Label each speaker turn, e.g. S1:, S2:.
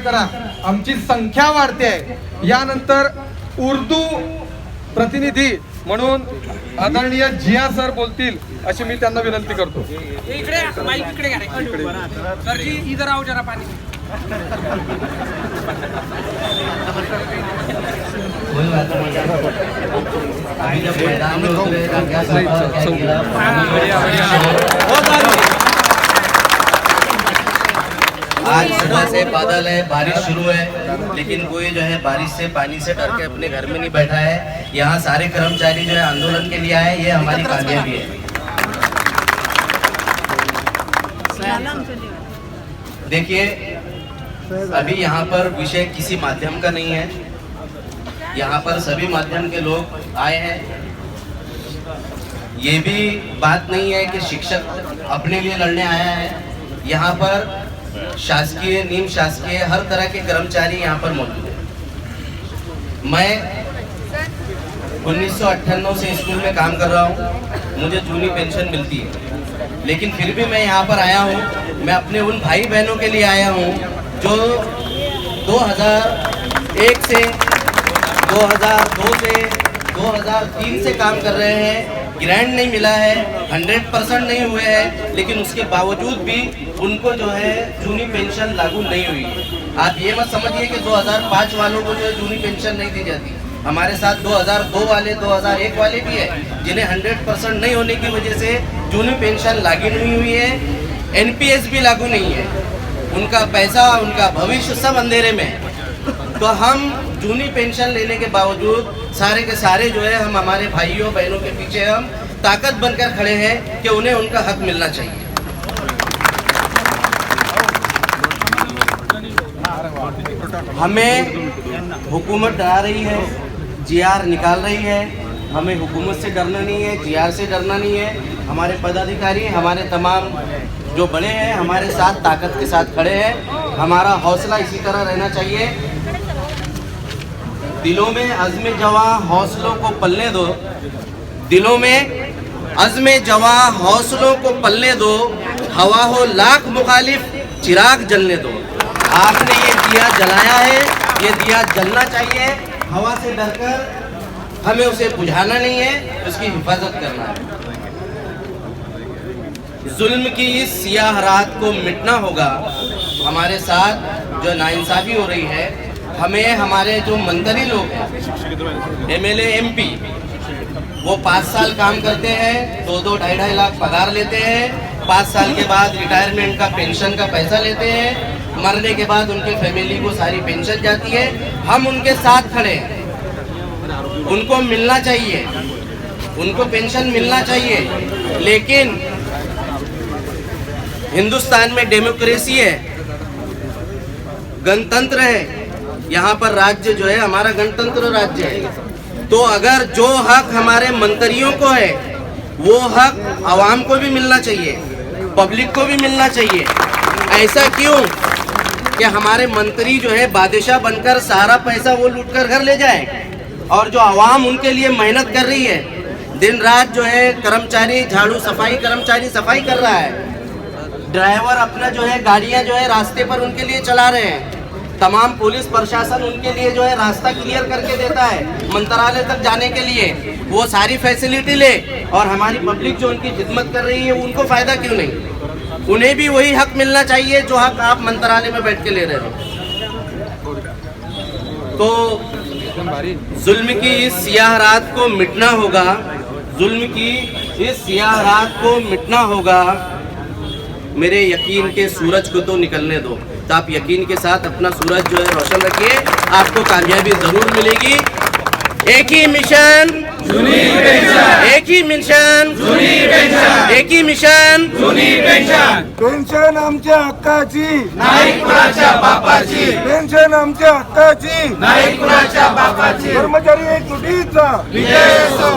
S1: करा, आमची संख्या वाढते आहे। यानंतर उर्दू प्रतिनिधी म्हणून आदरणीय जिया सर बोलतील अशी मी त्यांना विनंती करतो।
S2: इकडे माईक इकडे घ्या सर जी, इधर आओ जरा पानी।
S3: आज सुबह से बादल है, बारिश शुरू है, लेकिन कोई जो है बारिश से पानी से डर के अपने घर में नहीं बैठा है। यहाँ सारे कर्मचारी जो है आंदोलन के लिए आए, ये हमारी कामयाबी है। देखिए, अभी यहाँ पर विषय किसी माध्यम का नहीं है, यहाँ पर सभी माध्यम के लोग आए हैं। ये भी बात नहीं है कि शिक्षक अपने लिए लड़ने आया है, यहाँ पर शासकीय निम शासकीय हर तरह के कर्मचारी यहाँ पर मौजूद है। मैं 1998 से स्कूल में काम कर रहा हूँ, मुझे जूनी पेंशन मिलती है, लेकिन फिर भी मैं यहाँ पर आया हूँ। मैं अपने उन भाई बहनों के लिए आया हूँ जो 2001 से 2002 से 2003 से काम कर रहे हैं। ग्रांट नहीं मिला है, 100% नहीं हुए हैं, लेकिन उसके बावजूद भी उनको जो है जूनी पेंशन लागू नहीं हुई। आप ये मत समझिए कि 2005 वालों को जो है जूनी पेंशन नहीं दी जाती। हमारे साथ 2002 वाले 2001 वाले भी है जिन्हें 100% नहीं होने की वजह से जूनी पेंशन लागू नहीं हुई है। NPS भी लागू नहीं है, उनका पैसा उनका भविष्य सब अंधेरे में है। तो हम जूनी पेंशन लेने के बावजूद सारे के सारे जो है हम हमारे भाइयों बहनों के पीछे हम ताकत बनकर खड़े हैं कि उन्हें उनका हक मिलना चाहिए। हमें हुकूमत डरा रही है, GR निकाल रही है, हमें हुकूमत से डरना नहीं है, GR से डरना नहीं है। हमारे पदाधिकारी हमारे तमाम जो बड़े हैं हमारे साथ ताकत के साथ खड़े हैं। हमारा हौसला इसी तरह रहना चाहिए। दिलों में अज़्म जवां हौसलों को पलने दो, दिलों में अज़्म जवां हौसलों को पलने दो, हवा हो लाख मुखालिफ चिराग जलने दो। आपने ये दिया जलाया है, ये दिया जलना चाहिए। हवा से डरकर हमें उसे बुझाना नहीं है, उसकी हिफाजत करना है। जुल्म की इस सियाह रात को मिटना होगा। हमारे साथ जो नाइंसाफी हो रही है, हमें हमारे जो मंत्री लोग हैं, MLA MP, वो 5 साल काम करते हैं, 2-2, 2.5 लाख पगार लेते हैं। 5 साल के बाद रिटायरमेंट का पेंशन का पैसा लेते हैं। मरने के बाद उनके फैमिली को सारी पेंशन जाती है। हम उनके साथ खड़े हैं, उनको मिलना चाहिए, उनको पेंशन मिलना चाहिए। लेकिन हिंदुस्तान में डेमोक्रेसी है, गणतंत्र है, यहाँ पर राज्य जो है हमारा गणतंत्र राज्य है। तो अगर जो हक हमारे मंत्रियों को है वो हक आवाम को भी मिलना चाहिए, पब्लिक को भी मिलना चाहिए। ऐसा क्यों कि हमारे मंत्री जो है बादशाह बनकर सारा पैसा वो लूट कर घर ले जाए, और जो आवाम उनके लिए मेहनत कर रही है, दिन रात जो है कर्मचारी झाड़ू सफाई कर्मचारी सफाई कर रहा है, ड्राइवर अपना जो है गाड़ियाँ जो है रास्ते पर उनके लिए चला रहे हैं, तमाम पुलिस प्रशासन उनके लिए जो है रास्ता क्लियर करके देता है मंत्रालय तक जाने के लिए, वो सारी फैसिलिटी ले, और हमारी पब्लिक जो उनकी खिदमत कर रही है उनको फ़ायदा क्यों नहीं? उन्हें भी वही हक मिलना चाहिए जो हक आप मंत्रालय में बैठ के ले रहे हो। तो जुल्म की इस सियाह रात को मिटना होगा, जुल्म की इस सियाह रात को मिटना होगा। मेरे यकीन के सूरज को तो निकलने दो। तो आप यकीन के साथ अपना सूरज जो है रोशन रखिए, आपको कामयाबी जरूर मिलेगी। एक ही मिशन, एक ही मिशन, एक ही मिशन,
S4: पेन्शन आमच्या हक्काची
S3: नाही कुणाच्या बापाची,
S4: पेन्शन आमच्या हक्काची
S3: नाही कुणाच्या बापाची,
S4: कर्मचारी एकजुटीचा
S3: विजय असो।